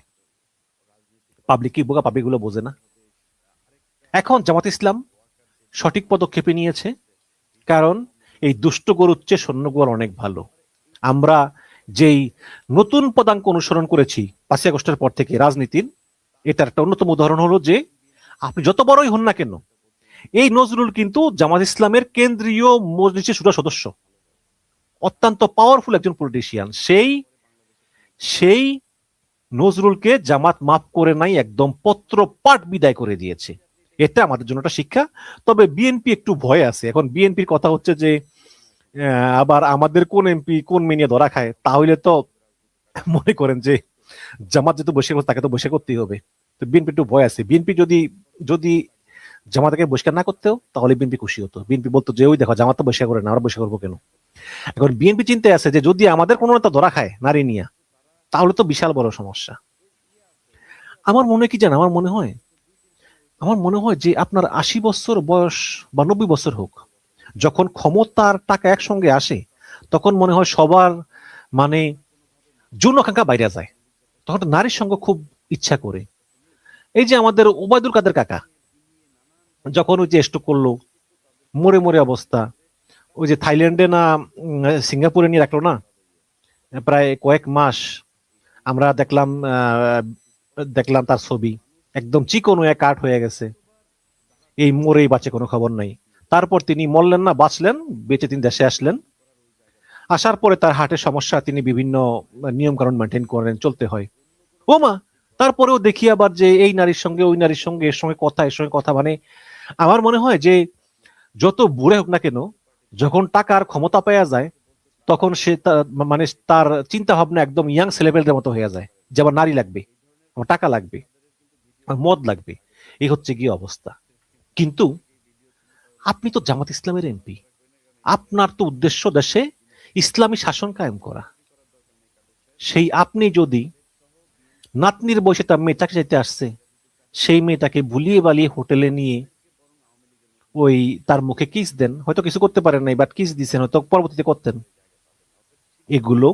Speaker 1: পাবলিক কি বোকা? পাবলিক গুলো বোঝে না। এখন জামাত ইসলাম সঠিক পদক্ষেপে নিয়েছে, কারণ এই দুষ্ট গরুর চেয়ে সৈন্য গোয়াল অনেক ভালো। আমরা যেই নতুন পদাঙ্ক অনুসরণ করেছি 5 আগস্টের পর থেকে রাজনীতির, এটার একটা অন্যতম উদাহরণ হলো যে আপনি যত বড়ই হন না কেন, এই নজরুল কিন্তু জামাত ইসলামের কেন্দ্রীয় মজলিসের সুরা সদস্য, অত্যন্ত পাওয়ারফুল একজন পলিটিশিয়ান। সেই নজরুলকে জামাত মাফ করে নাই, একদম পত্র পাঠ বিদায় করে দিয়েছে। এটা আমাদের জন্য একটা শিক্ষা। তবে বিএনপি একটু ভয় আছে। এখন বিএনপির কথা হচ্ছে যে আবার আমাদের কোন এমপি কোন মেয়ে ধরা খায়, তাহলে তো মনে করেন যে জামাত যেহেতু বসে করছে তাকে তো বসে করতেই হবে। তো বিএনপি একটু ভয় আছে। বিএনপি যদি জামাতকে বহিষ্কার না করতেও, তাহলে বিএনপি খুশি হতো। বিএনপি বলতো যে ওই দেখো জামাত তো বহিষ্কার করে না, আমরা বহিষ্কার করবো কেন? এখন বিএনপি চিন্তায় আছে যে যদি আমাদের কোনো নেতা ধরা খায় নারী নিয়ে, তাহলে তো বিশাল বড় সমস্যা। আমার মনে কি জান, আমার মনে হয় যে আপনার 80 বছর বয়স বা 90 বছর হোক, যখন ক্ষমতার টাকা একসঙ্গে আসে, তখন মনে হয় সবার মানে যৌনাকাঙ্ক্ষা বাইরে যায়, তখন নারীর সঙ্গে খুব ইচ্ছা করে। এই যে আমাদের ওবায়দুল কাদের কাকা যখন ওই যে স্ট্রোক করলো, মরে মরে অবস্থা, ওই যে থাইল্যান্ডে না সিঙ্গাপুরে নিয়ে রাখলো না, প্রায় কয়েক মাস আমরা দেখলাম দেখলাম তার ছবি, একদম চিকন হয়ে কাঠ হয়ে গেছে, এই মরেই বাঁচে, কোনো খবর নাই। তারপর তিনি মরলেন না, বাঁচলেন, বেঁচে তিনি দেশে আসলেন। আসার পরে তার হার্টের সমস্যা, তিনি বিভিন্ন নিয়ম কানুন মেনটেন করেন, চলতে হয়। ও মা, তারপরেও দেখি আবার যে এই নারীর সঙ্গে ওই নারীর সঙ্গে, এর সঙ্গে কথা, এর সঙ্গে কথা, মানে আমার মনে হয় যে যত বুড়ে হোক না কেন, যখন টাকার ক্ষমতা পাওয়া যায়, তখন সে মানে তার চিন্তা ভাবনা একদম ইয়াং ছেলেপেলেদের মতো হয়ে যায়, যে আমার নারী লাগবে, আমার টাকা লাগবে, আমার মদ লাগবে। এই হচ্ছে কি অবস্থা। কিন্তু আপনি তো জামাত ইসলামের এমপি, আপনার তো উদ্দেশ্য দেশে ইসলামী শাসন কায়েম করা। সেই আপনি যদি নাতনির বয়সে তার মেয়েটাকে যেতে আসছে, সেই মেয়েটাকে ভুলিয়ে বালিয়ে হোটেলে নিয়ে ওই তার মুখে কিস দেন, হয়তো কিছু করতে পারেন নাই, বাট কিস দিচ্ছেন, হয়তো পরবর্তীতে করতেন। এগুলো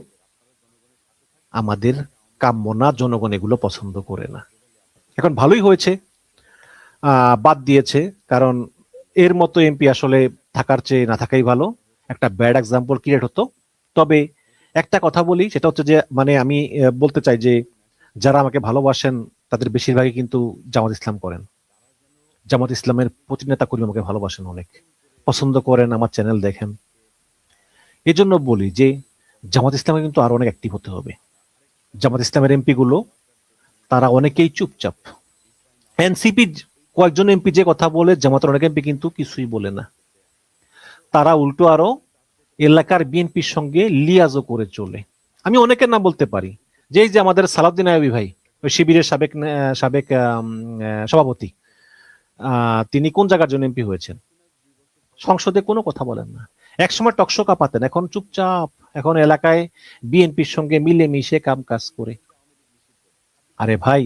Speaker 1: আমাদের কাম্য না, জনগণ এগুলো পছন্দ করে না। এখন ভালোই হয়েছে বাদ দিয়েছে, কারণ এর মতো এমপি আসলে থাকার চেয়ে না থাকাই ভালো। একটা ব্যাড এক্সাম্পল ক্রিয়েট হতো। তবে একটা কথা বলি, সেটা হচ্ছে যে মানে আমি বলতে চাই যে যারা আমাকে ভালোবাসেন তাদের বেশিরভাগই কিন্তু জামাত ইসলাম করেন। জামাত ইসলামের প্রতিনেতা কর্মী আমাকে ভালোবাসেন, অনেক পছন্দ করেন, আমার চ্যানেল দেখেন। এই জন্য বলি যে জামাত ইসলামে কিন্তু আরো অনেক অ্যাক্টিভ হতে হবে। জামাত ইসলামের এমপি গুলো তারা অনেকেই চুপচাপ। এনসিপি কয়েকজন এমপি যে কথা বলে, জামাতের অনেক এমপি কিন্তু কিছুই বলে না। তারা উল্টো আরো এলাকার বিএনপির সঙ্গে লিয়াজও করে চলে। আমি অনেকের নাম বলতে পারি, যে এই যে আমাদের সালাউদ্দিন আইয়ুবী ভাই, ওই শিবিরের সাবেক সাবেক সভাপতি, তিনি কোন জায়গার জন্য এমপি হয়েছেন? সংসদে কোনো কথা বলেন না। একসময় টকশো কাঁপাতেন, এখন চুপচাপ, এখন এলাকায় বিএনপির সঙ্গে মিলেমিশে কাম কাজ করে। আরে ভাই,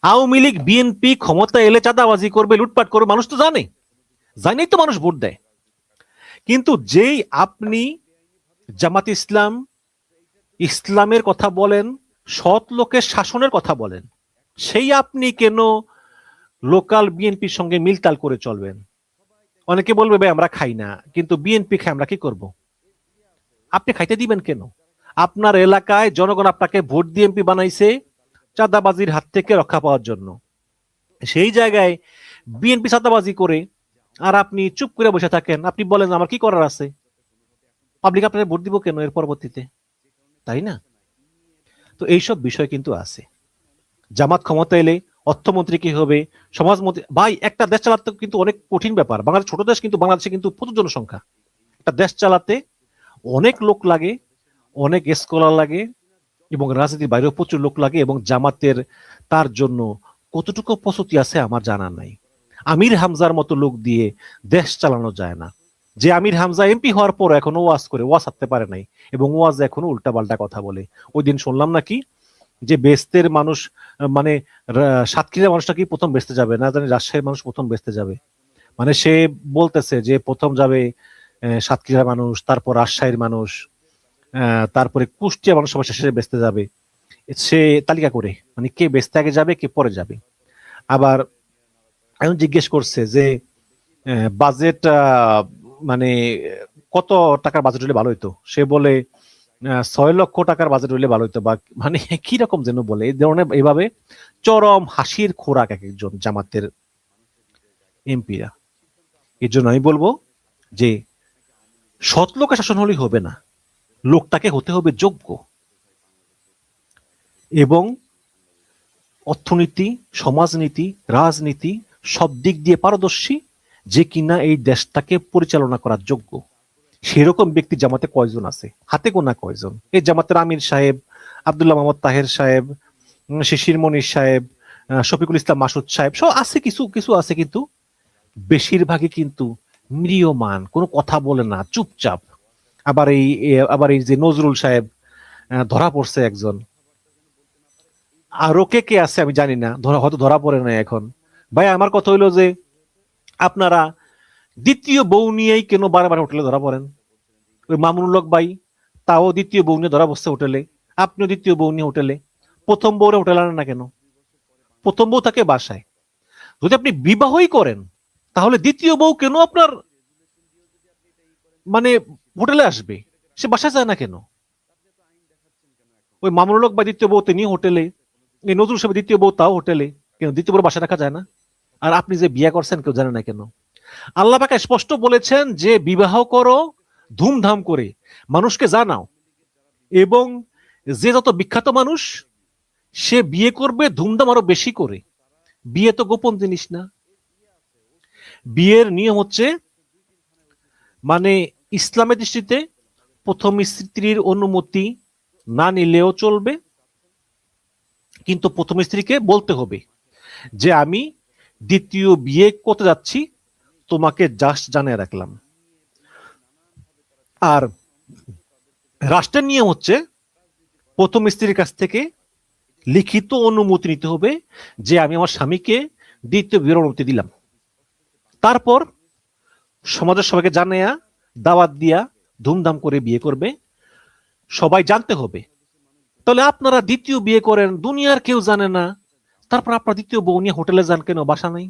Speaker 1: আওয়ামী লীগ বিএনপি ক্ষমতা এলে চাঁদাবাজি করবে, লুটপাট করবে, মানুষ তো জানে, জানেই তো মানুষ ভোট দেয়। কিন্তু যেই আপনি জামাত ইসলাম, ইসলামের কথা বলেন, সৎ লোকের শাসনের কথা বলেন, সেই আপনি কেন লোকাল বিএনপির সঙ্গে মিলতাল করে চলবেন? অনেকে বলবে ভাই আমরা খাই না, কিন্তু বিএনপি খাই, আমরা কি করব? আপনি খাইতে দিবেন কেন? আপনার এলাকায় জনগণ আপনাকে ভোট দিয়ে এমপি বানাইছে চাঁদাবাজির হাত থেকে রক্ষা পাওয়ার জন্য। সেই জায়গায় বিএনপি চাঁদাবাজি করে আর আপনি চুপ করে বসে থাকেন, আপনি বলেন আমার কি করার আছে? পাবলিক আপনার ভোট দিব কেন এর পরবর্তীতে? তাই না? তো এইসব বিষয় কিন্তু আছে। জামাত ক্ষমতা এলে অর্থমন্ত্রী কি হবে, সমাজমন্ত্রী, ভাই একটা দেশ চালাতে কিন্তু অনেক কঠিন ব্যাপার। বাংলাদেশ ছোট দেশ, কিন্তু বাংলাদেশে কিন্তু প্রচুর জনসংখ্যা। একটা দেশ চালাতে অনেক লোক লাগে, অনেক স্কলার লাগে, এবং রাজনীতির বাইরেও প্রচুর লোক লাগে। এবং জামাতের তার জন্য কতটুকু প্রস্তুতি আছে আমার জানা নাই। আমির হামজার মতো লোক দিয়ে দেশ চালানো যায় না। যে আমির হামজা এমপি হওয়ার পর এখনো ওয়াজ করে, ওয়াজ হাঁটতে পারে নাই, এবং ওয়াজ এখনো উল্টাপাল্টা কথা বলে। ওই দিন শুনলাম নাকি যে বেস্তের মানুষ, মানে সাতক্ষীরার মানুষটা কি প্রথম বেচতে যাবে না জানি, রাজশাহীর মানুষ প্রথম বেচতে যাবে। মানে সে বলতেছে যে প্রথম যাবে সাতক্ষীরার মানুষ, তারপর রাজশাহীর মানুষ, তারপরে কুষ্টিয়া মানুষ সবার শেষে বেচতে যাবে। সে তালিকা করে, মানে কে বেচতে আগে যাবে, কে পরে যাবে। আবার এখন জিজ্ঞেস করছে যে বাজেট, মানে কত টাকার বাজেট হলে ভালো হইতো? সে বলে 6 লক্ষ টাকার বাজেট হইলে ভালো হইতো, বা মানে কি রকম যেন বলে। এই ধরনের এইভাবে চরম হাসির খোরাক এক একজন জামাতের এমপিরা। এর জন্য আমি বলবো যে সৎ লোকের শাসন হলেই হবে না, লোকটাকে হতে হবে যোগ্য, এবং অর্থনীতি, সমাজনীতি, রাজনীতি সব দিক দিয়ে পারদর্শী, যে কিনা এই দেশটাকে পরিচালনা করার যোগ্য। সেরকম ব্যক্তি জামাতে কয়জন আছে? হাতে গোনা কয়জন। এই জামাতের আমির সাহেব, আব্দুল্লাহ মোহাম্মদ তাহের সাহেব, শিশির মনির সাহেব, শফিকুল ইসলাম মাসুদ সাহেব, সব আছে, কিছু কিছু আছে, কিন্তু বেশিরভাগই কিন্তু ম্রিয়মান, কোনো কথা বলে না, চুপচাপ। আবার এই যে নজরুল সাহেব, ধরা পড়ছে একজন, আরো কে কে আছে আমি জানি না, হয়তো ধরা পড়ে নাই এখন। ভাই আমার কথা হইলো যে আপনারা দ্বিতীয় বউ নিয়েই কেন বারবার হোটেলে ধরা পড়েন? ওই মামুনুল হক ভাই, তাও দ্বিতীয় বউ নিয়ে ধরা বসছে হোটেলে, আপনিও দ্বিতীয় বউ নিয়ে হোটেলে। প্রথম বউরে হোটেলে আনেন না কেন? প্রথম বউ থাকে বাসায়। যদি আপনি বিবাহই করেন, তাহলে দ্বিতীয় বউ কেন আপনার মানে হোটেলে আসবে? সে বাসায় যায় না কেন? ওই মামুনুল হক ভাই দ্বিতীয় বউ তিনি হোটেলে, এই নজরুল সাহেব দ্বিতীয় বউ তাও হোটেলে, কেন দ্বিতীয় বউ বাসা রাখা যায় না? আর আপনি যে বিয়ে করছেন কেউ জানে না কেন? আল্লাহ পাক স্পষ্ট বলেছেন যে বিবাহ করো ধুমধাম করে, মানুষকে জানাও, এবং যে যত বিখ্যাত মানুষ সে বিয়ে করবে ধুমধাম আরো বেশি করে। বিয়ে তো গোপন জিনিস না। বিয়ের নিয়ম হচ্ছে, মানে ইসলামের দৃষ্টিতে প্রথম স্ত্রীর অনুমতি না নিলেও চলবে, কিন্তু প্রথম স্ত্রীকে বলতে হবে যে আমি দ্বিতীয় বিয়ে করতে যাচ্ছি, তোমাকে জাস্ট জানিয়ে রাখলাম। আর রাষ্ট্রের নিয়ম হচ্ছে প্রথম স্ত্রীর কাছ থেকে লিখিত অনুমতি নিতে হবে যে আমি আমার স্বামীকে দ্বিতীয় বিয়ের অনুমতি দিলাম। তারপর সমাজের সবাইকে জানাইয়া দাওয়াত দিয়া ধুমধাম করে বিয়ে করবে, সবাই জানতে হবে। তাহলে আপনারা দ্বিতীয় বিয়ে করেন, দুনিয়ার কেউ জানে না, তারপর আপনার দ্বিতীয় বউ নিয়ে হোটেলে যান কেন, বাসা নাই?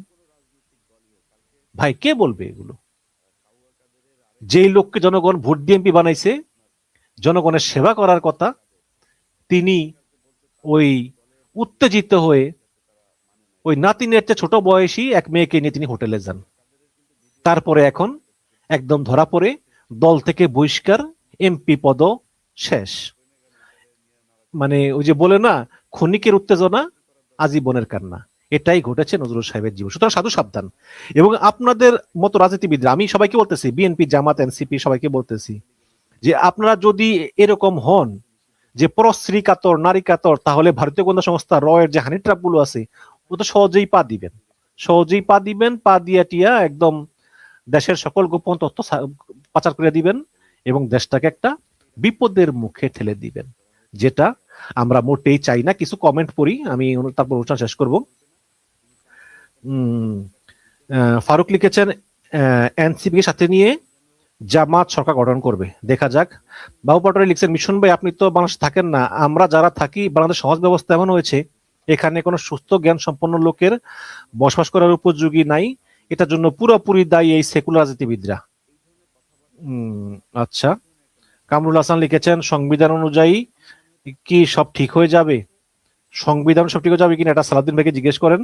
Speaker 1: ভাই কে বলবে এগুলো? যেই লোককে জনগণ ভোট দিয়ে এমপি বানাইছে, জনগণের সেবা করার কথা, তিনি ওই উত্তেজিত হয়ে ওই নাতিনের চেয়ে ছোট বয়সী এক মেয়েকে নিয়ে তিনি হোটেলে যান। তারপরে এখন একদম ধরা পড়ে দল থেকে বহিষ্কার, এমপি পদ শেষ। মানে ওই যে বলে না, ক্ষণিকের উত্তেজনা আজীবনের কান্না, এটাই ঘটেছে নজরুল সাহেবের জীবন। সুতরাং সাধু সাবধান। এবং আপনাদের মতো রাজনীতিবিদরা, আমি সবাইকে বলতেছি, বিএনপি, জামাত, এনসিপি সবাইকে বলতেছি যে আপনারা যদি এরকম হন যে পরশ্রী কাতর, নারী কাতর, তাহলে ভারতীয় গোয়েন্দা সংস্থা র এর যে হানি ট্র্যাপ গুলো আছে, ও তো সহজেই পা দিবেন, সহজেই পা দিবেন, পা দিয়া টিয়া একদম দেশের সকল গোপন তথ্য পাচার করে দিবেন এবং দেশটাকে একটা বিপদের মুখে ঠেলে দিবেন, যেটা আমরা মোটেই চাই না। কিছু কমেন্ট পড়ি আমি, তারপর অনুষ্ঠান শেষ করব। ফারুক লিখেছেন এনসিপি সাথে নিয়ে জামাত সরকার গঠন করবে, দেখা যাক। বাবু পাটোয়ারি লিখছেন, মিশন ভাই আপনি তো বাংলাদেশে থাকেন না, আমরা যারা থাকি বাংলাদেশ সমাজ ব্যবস্থা এমন হয়েছে এখানে কোনো সুস্থ জ্ঞান সম্পন্ন লোকের বসবাস করার উপযোগী নাই, এটার জন্য পুরোপুরি দায়ী এই সেকুলার রাজনীতিবিদরা। আচ্ছা। কামরুল হাসান লিখেছেন, সংবিধান অনুযায়ী কি সব ঠিক হয়ে যাবে? সংবিধান সব ঠিক হয়ে যাবে কিনা এটা সালাউদ্দিন ভাইকে জিজ্ঞেস করেন।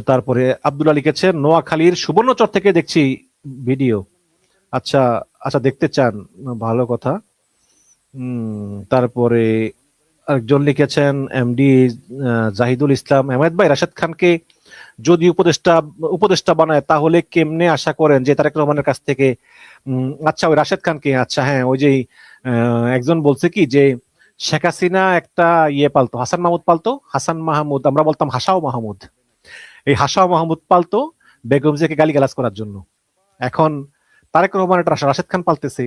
Speaker 1: তারপরে আব্দুল্লাহ লিখেছেন, নোয়াখালীর সুবর্ণচর থেকে দেখছি ভিডিও। আচ্ছা আচ্ছা, দেখতে চান, ভালো কথা। তারপরে একজন লিখেছেন এমডি জাহিদুল ইসলাম, আহমেদ ভাই রাশেদ খানকে যদি উপদেষ্টা বানায় তাহলে কেমনে আশা করেন যে তারেক রহমানের কাছ থেকে? আচ্ছা ওই রাশেদ খানকে, আচ্ছা হ্যাঁ, ওই যে একজন বলছে কি যে শেখ হাসিনা একটা ইয়ে পালতো, হাসান মাহমুদ পালতো, হাসান মাহমুদ, আমরা বলতাম হাসাও মাহমুদ, এই হাসাও মাহমুদ পালতো বেগম জিয়াকে গালিগালাজ করার জন্য। এখন তারেক রহমান একটা রাশেদ খান পালতেছে,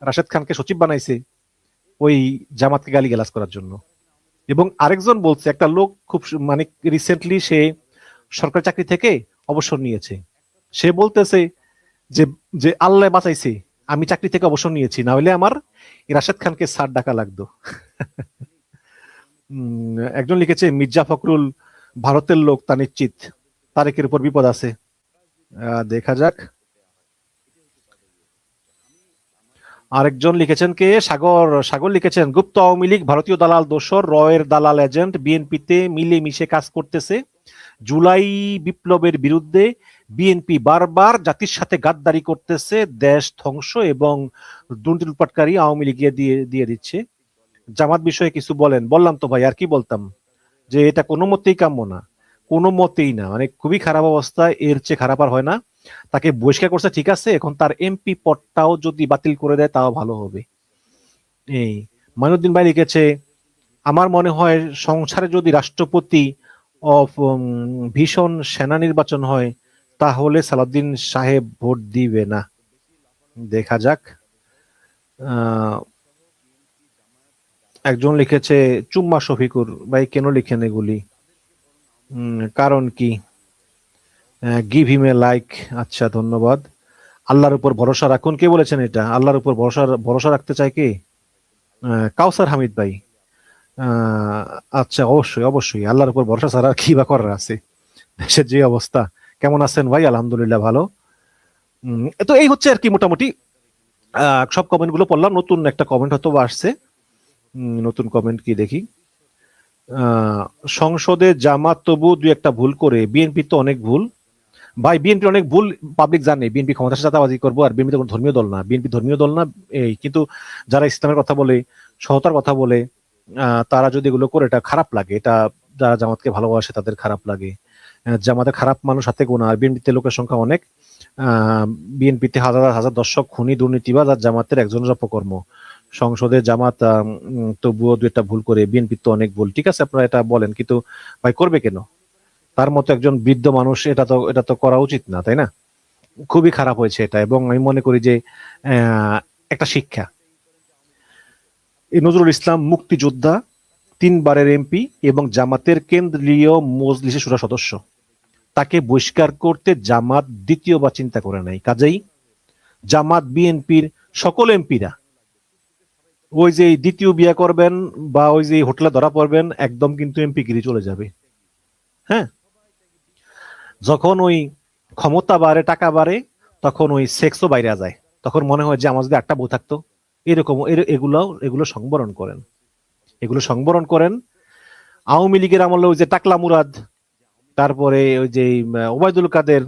Speaker 1: রাশেদ খানকে সচিব বানাইছে ওই জামাতকে গালিগালাজ করার জন্য। এবং আরেকজন বলছে, একটা লোক খুব মানে রিসেন্টলি সে সরকারি চাকরি থেকে অবসর নিয়েছে, সে বলতেছে যে যে আল্লাহ বাঁচাইছে, আমি চাকরি থেকে অবসর নিয়েছি, না হলে আমার রাশেদ খানকে স্যার ডাকা লাগতো। একজন লিখেছে, মির্জা ফখরুল ভারতের লোক তা নিশ্চিত, তারেকের উপর বিপদ আছে, দেখা যাক। আরেকজন লিখেছেন কে, সাগর লিখেছেন, গুপ্ত আওয়ামী লীগ ভারতীয় দালাল দোসর, রয়ের দালাল এজেন্ট, বিএনপিতে মিলে মিশে কাজ করতেছে, জুলাই বিপ্লবের বিরুদ্ধে বিএনপি বারবার জাতির সাথে গাদ্দারি করতেছে, দেশ ধ্বংস এবং দুর্নীতি লুটপাটকারী আওয়ামী লীগ দিয়ে দিচ্ছে। জামাত বিষয়ে কিছু বলেন। বললাম তো ভাই, আর কি বলতাম, যে এটা কোনো মতেই কাম্য না, কোনো মতেই না, মানে খুবই খারাপ অবস্থা, এর চেয়ে খারাপ আর হয় না। তাকে বহিষ্কার করছে ঠিক আছে, এখন তার এমপি পদটাও যদি বাতিল করে দেয় তাও ভালো হবে। এই মাইনুদ্দিন ভাই লিখেছে, আমার মনে হয় সংসারে যদি রাষ্ট্রপতি ভীষণ সেনা নির্বাচন হয় তাহলে সালাউদ্দিন সাহেব ভোট দিবে না, দেখা যাক। একজন লিখেছে, চুম্মা শফিকুর ভাই কেন লিখেন এগুলি, কারণ কি? গিভ হিম এ লাইক। আচ্ছা ধন্যবাদ। আল্লাহর উপর ভরসা রাখুন, কে বলেছেন এটা? আল্লাহর উপর ভরসা রাখতে চাই কে? কাউসার হামিদ ভাই। আচ্ছা অবশ্যই অবশ্যই, আল্লাহর উপর ভরসা ছাড়া কি বা করার আছে, দেশের যে অবস্থা। কেমন আছেন ভাই? আলহামদুলিল্লাহ ভালো। তো এই হচ্ছে আর কি মোটামুটি সব কমেন্ট গুলো পড়লাম, নতুন একটা কমেন্ট হয়তো আসছে। নতুন কমেন্ট কি দেখি। সংসদে জামাত তবু দুই একটা ভুল করে, বিএনপি তো অনেক ভুল। ভাই বিএনপি অনেক ভুল পাবলিক জানে, বিএনপি ক্ষমতার সাথে চাঁদাবাজি করবো, আর বিএনপি তো কোনো ধর্মীয় দল না, বিএনপি ধর্মীয় দল না। এই কিন্তু যারা ইসলামের কথা বলে, সহতার কথা বলে, তারা যদি এগুলো করে এটা খারাপ লাগে, এটা যারা জামাতকে ভালোবাসে তাদের খারাপ লাগে। জামাতের খারাপ মানুষ হাতে গোনা, আর বিএনপিতে লোকের সংখ্যা অনেক। বিএনপিতে হাজার হাজার দর্শক, খুনি, দুর্নীতিবাজ, আর জামাতের একজনের অপকর্ম। সংসদে জামাত তবুও দু একটা ভুল করে, বিএনপি তো অনেক ভুল। ঠিক আছে, আপনারা এটা বলেন, কিন্তু ভাই করবে কেন? তার মতো একজন বৃদ্ধ মানুষ, এটা তো করা উচিত না, তাই না? খুবই খারাপ হয়েছে এটা, এবং আমি মনে করি যে একটা শিক্ষা। এই নজরুল ইসলাম মুক্তিযোদ্ধা, 3 বারের এমপি এবং জামাতের কেন্দ্রীয় মজলিসের শুরা সদস্য। তাকে বহিষ্কার করতে জামাত দ্বিতীয়বার চিন্তা করে নাই। কাজেই জামাত বিএনপির সকল এমপিরা ওই যে দ্বিতীয় বিয়ে করবেন বা ওই যে হোটেলে ধরা পড়বেন, একদম কিন্তু এমপি গিরি চলে যাবে। হ্যাঁ, যখন ওই ক্ষমতা বাড়ে, টাকা বাড়ে, তখন ওই সেক্সও বাইরে যায়। তখন মনে হয় যে আমার যদি একটা বউ থাকতো, এরকম। এগুলো সংবরণ করেন, এগুলো সংবরণ করেন। আওয়ামী লীগের আমলে ওই যে টাকলা মুরাদ, তারপরে ওই যে ওবায়দুল কাদের,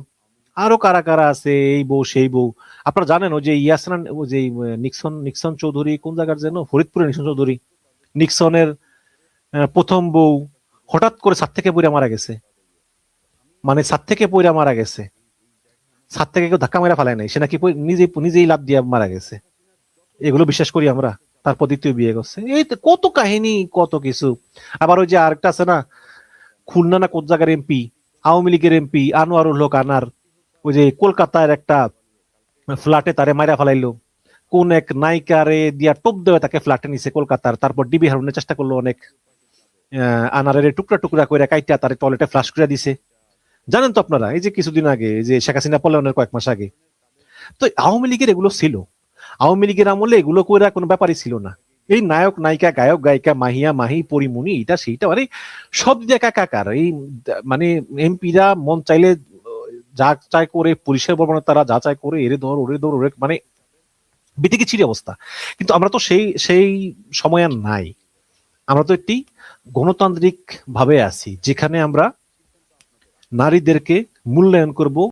Speaker 1: আরো কারা কারা আছে, এই বউ সেই বউ। আপনারা জানেন ওই যে ইয়াসরান, ওই যে নিক্সন নিক্সন চৌধুরী, কোন জায়গার যেন, ফরিদপুরের নিক্সন চৌধুরী, নিক্সনের প্রথম বউ হঠাৎ করে ছাদ থেকে পড়ে মারা গেছে। মানে ছাদ থেকে পড়ে মারা গেছে, ছাদ থেকে কেউ ধাক্কা মেরা ফেলায় নাই, সে নাকি নিজেই নিজেই লাফ দিয়ে মারা গেছে। এগুলো বিশ্বাস করি আমরা? তারপর দ্বিতীয় বিয়ে করছে। এই তো কত কাহিনী, কত কিছু। আবার ওই যে আরেকটা আছে না, খুলনা না কোন জায়গার এমপি, আওয়ামী লীগের এমপি আনোয়ারুল হক আনার, ওই যে কলকাতার একটা ফ্ল্যাটে তারে মাইরা ফেলাইলো। কোন এক নায়িকারে দিয়া টোপ দেওয়া তাকে ফ্ল্যাটে নিছে কলকাতার, তারপর ডিবি হারুনের চেষ্টা করলো অনেক। আনারের টুকরা টুকরা করে কাইটা তারে টয়লেটে ফ্লাশ করে দিছে। জানেন তো আপনারা, এই যে কিছুদিন আগে, এই যে শেখ হাসিনা পলায়নের কয়েক মাস আগে। তো আওয়ামী লীগের এগুলো ছিল, আওয়ামী লীগের আমলে এগুলো করে কোনো ব্যাপারই ছিল না। এই নায়ক নায়িকা, গায়ক গায়িকা, মাহিয়া মাহি, পরিমণি, এটা সেইটা, মানে সব দিকে একাকার। এই মানে এমপিরা মন চাইলে যা চাই করে, পুলিশের বর্বরতারা যা চাই করে, এরে ধর ওরে ধর ওরে, মানে বিতিকি ছিড়ি অবস্থা। কিন্তু আমরা তো সেই সেই সময় আর নাই। আমরা তো একটি গণতান্ত্রিক ভাবে আছি, যেখানে আমরা নারীদেরকে মূল্যায়ন করব,